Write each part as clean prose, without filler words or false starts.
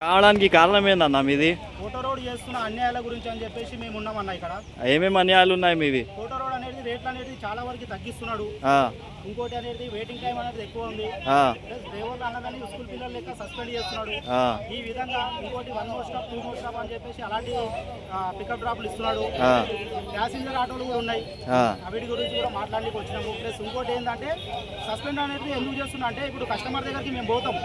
కావడానికి కారణం ఏందన్నా మీది? కోట రోడ్ చేస్తున్న అన్యాయాల గురించి అని చెప్పేసి మేము ఉన్నామన్నా. ఇక్కడ ఏమేమి అన్యాయాలు ఉన్నాయి మీవి? కోట రోడ్ అనేది రేట్లు అనేది చాలా వరకు తగ్గిస్తున్నాడు. ఇంకోటి అనేది వెయిటింగ్ టైం అనేది ఎక్కువ ఉంది. ప్లస్ డ్రైవర్లు అన్నదాన్ని స్కూల్ పిల్లల లెక్క సస్పెండ్ చేస్తున్నాడు. ఈ విధంగా ఇంకోటి 1 మోర్ స్టాప్ 2 మోర్ స్టాప్ అని చెప్పేసి అలాంటి పికప్ డ్రాప్లు ఇస్తున్నాడు. ప్యాసింజర్ ఆటోలు కూడా ఉన్నాయి, వీటి గురించి కూడా మాట్లాడడానికి వచ్చినాము. ప్లస్ ఇంకోటి ఏంటంటే సస్పెండ్ అనేది ఎందుకు చేస్తున్నా అంటే ఇప్పుడు కస్టమర్ దగ్గరికి మేము పోతాం.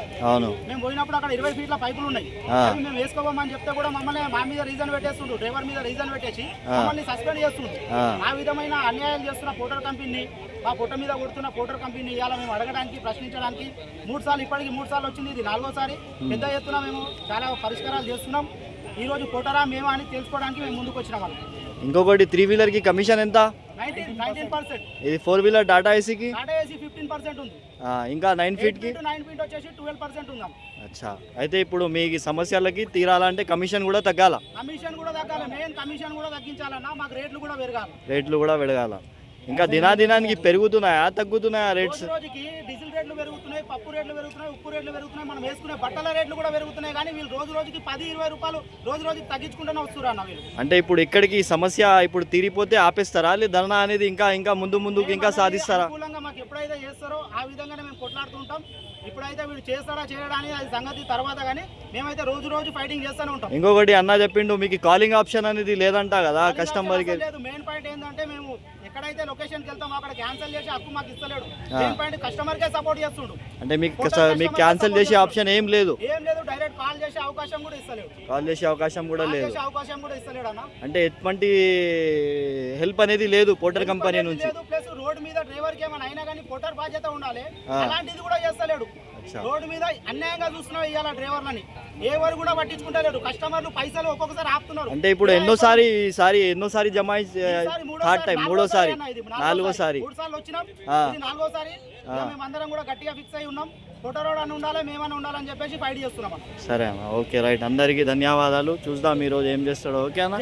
మేము పోయినప్పుడు అక్కడ 20 ఫీట్ల పైపులు ఉన్నాయి, అవి మేము వేసుకోమని చెప్తే కూడా మమ్మల్ని మా మీద రీజన్ పెట్టేస్తుండ్రు, డ్రైవర్ మీద రీజన్ పెట్టేసి మమ్మల్ని సస్పెండ్ చేస్తుండ్రు. ఆ విధమైన అన్యాయం చేస్తున్న పోర్టర్ కంపెనీ, ఆ పొట్ట మీద కొడుతున్న పోర్టర్ కంపెనీ ఇవాళ మేము అడగడానికి ప్రశ్నించడానికి 3 సార్లు ఇప్పటికి 3 సార్లు వచ్చింది, ఇది 4వసారి. పెద్ద ఎత్తున మేము చాలా పరిష్కారాలు చేస్తున్నాం. ఈ రోజు పోటరా మేము అని తెలుసుకోవడానికి మేము ముందుకు వచ్చిన వాళ్ళం. ఇంకొకటి 3 వీలర్ కి కమిషన్ ఎంత? 19%. ఇది 4 వీలర్ టాటా ఏసీకి 15% ఉంది. ఇంకా 9 ఫీట్ కి 9 ఫీట్ వచ్చేసి 12% ఉందాం. అచ్చా, అయితే ఇప్పుడు మీ సమస్యలకి తీరాలంటే కమిషన్ కూడా తగ్గాల? కమిషన్ కూడా తగ్గాలి, మెయిన్ కమిషన్ కూడా తగ్గించాలన్నా, మాకు రేట్లు కూడా పెరగాలి. రేట్లు కూడా పెరగాల. ఇంకా దినాదినానికి పెరుగుతున్నాయా తగ్గుతున్నాయా రేట్స్? రోజుకి డీజిల్ రేట్లు పెరుగుతున్నాయి, పప్పు రేట్లు పెరుగుతున్నాయి, ఉప్పు రేట్లు పెరుగుతున్నాయి, మనం వేసుకునే బట్టల రేట్లు కూడా పెరుగుతున్నాయి. కానీ వీళ్ళు రోజుకి 10-20 రూపాయలు రోజుకి తగ్గించుకుంటూనే వస్తున్నారు అన్న వీళ్ళు. అంటే ఇప్పుడు ఇక్కడికి సమస్య ఇప్పుడు తీరిపోతే ఆపేస్తారా, లేదా ధర్నా అనేది ఇంకా ముందుకు ఇంకా సాధిస్తారా? అనుకూలంగా మాకు ఎప్పుడైతే చేస్తారో ఆ విధంగానే మేము కొట్లాడుతుంటాం. ఇప్పుడైతే వీళ్ళు చేస్తాడా చేయడానికి అది సంగతి తర్వాత, కానీ మేమైతే రోజు ఫైటింగ్ చేస్తూనే ఉంటాం. ఇంకొకటి అన్న చెప్పిండు, మీకు కాలింగ్ ఆప్షన్ అనేది లేదంట కదా కస్టమర్కి? లేదు, మెయిన్ పాయింట్ ఏంటంటే మేము ఎక్కడైతే లొకేషన్కి వెళ్తాం అక్కడ క్యాన్సిల్ చేసి హక్కు మాకు ఇస్తలేడు. మెయిన్ పాయింట్ కస్టమర్కే సపోర్ట్ చేస్తుండు. అంటే మీకు క్యాన్సిల్ చేసే ఆప్షన్ ఏం లేదు? డైరెక్ట్ కాల్ చేసే అవకాశం కూడా ఇస్తలేడు. కాల్ చేసే అవకాశం కూడా లేదు అన్న. అంటే ఎటువంటి హెల్ప్ అనేది లేదు పోర్టర్ కంపెనీ నుంచి. ప్లస్ రోడ్ మీద డ్రైవర్ కి ఏమైనా అయినా కానీ పోర్టర్ బాధ్యత ఉండాలి, అలాంటిది కూడా చేస్తలేడు. రోడ్డు మీద అన్యాయంగా చూస్తున్నావు ఇవాళ డ్రైవర్లని, ఎవరు కూడా పట్టించుకుంటలేరు. కస్టమర్లు పైసలు ఒక్కొక్కసారి ఆపుతున్నారు. అంటే ఇప్పుడు ఎన్నోసారి జమ థర్డ్ టైం, 3వసారి 4వసారి 3 సార్లు వచ్చినాం, 4వసారి. మేమందరం కూడా గట్టిగా ఫిక్స్ అయి ఉన్నాం, ఫోటో రోడ్ అని ఉండాలి, మేమని ఉండాలని చెప్పేసి ఫైట్ చేస్తున్నాం. సరే అన్న, ఓకే రైట్. అందరికీ ధన్యవాదాలు. చూద్దాం ఈరోజు ఏం చేస్తాడో. ఓకే అన్న.